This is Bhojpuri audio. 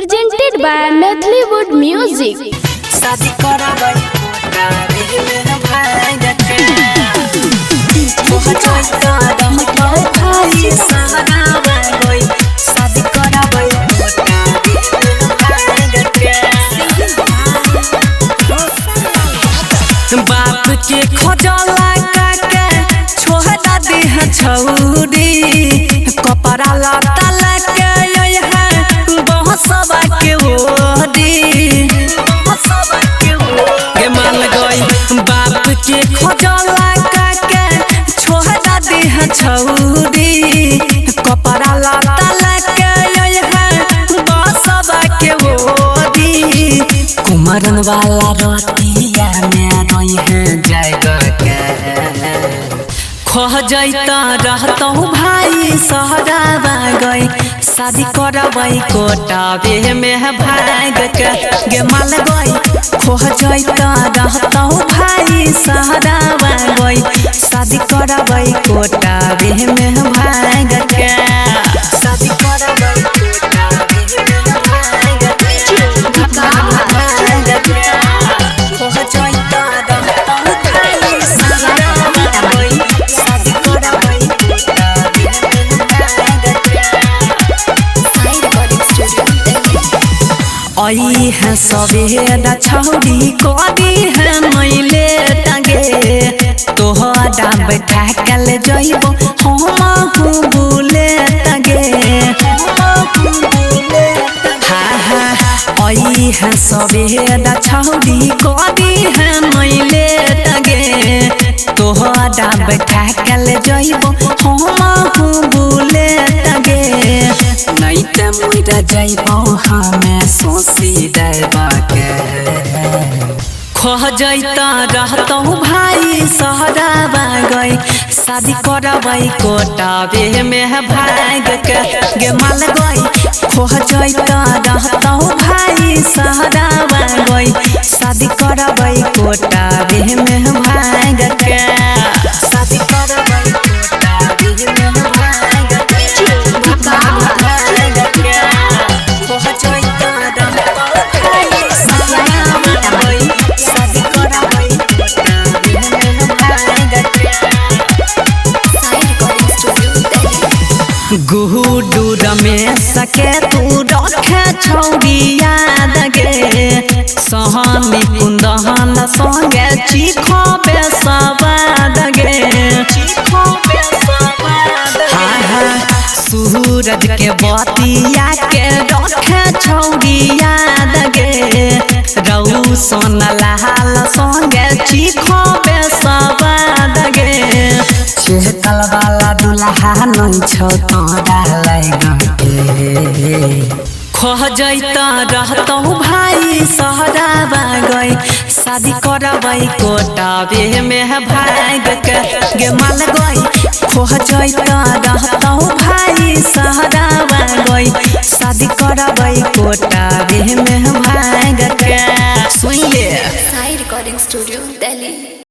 presented by Methleywood Music. शादी कराबै कोटा में भाई जके बहुत कदम के भाई सहारा गई शादी कराबै कोटा में भाई जके बाप के खजला काके छोड़ा दे छौरी कपड़ा लता लके है बहसबा के ओरी बाप के खजला काके छोड़ा दे छौरी कपड़ा लता लके है बसबा के ओरी कुमरन वाला रोटिया में रही है जाएगा के खह जैता रहता भाई सहरा गई शादी करबै कोटा में भाग के गे माल गई खह जैता रहता भाई सहरा गई शादी करबै कोटा में भाग के शादी करबै कोटा में भाग के खह जैता रहता भाई सहरा गई शादी करबै कोटा में भाग आई है सवेरा छौरी करी है मैले टंगे तोहरा बैठा कल जइबो हम बुले टंगे आई है सवेरा छौरी करी है मैले टंगे तोहरा बैठा कल जइबो हम बुले टंगे नहीं त मुइरा जइबो हमें सोसी देबा के खह जैता रहता भाई सहरा गई शादी करबै कोटा में भाग के गे माल गई खह जैता रहता भाई सहरा गई शादी करबै कोटा में भाग के शादी करबै कोटा में भाग के गुडू रमेश के तू रखे छौरी याद गे सहनी कुंदन संगे चिखबे सवाद गे सूरज के बतिया के रखे छौरी याद गे रऊ सोन लाल संगे चिखबे सवाद गे चेतल वाला दुल्हा नहीं छो तोरा लगे खह जैता रहता भाई सहरा गई शादी करबै कोटा में भाग के गे माल गई खह जैता रहता भाई सहरा गई शादी करबै कोटा में भाग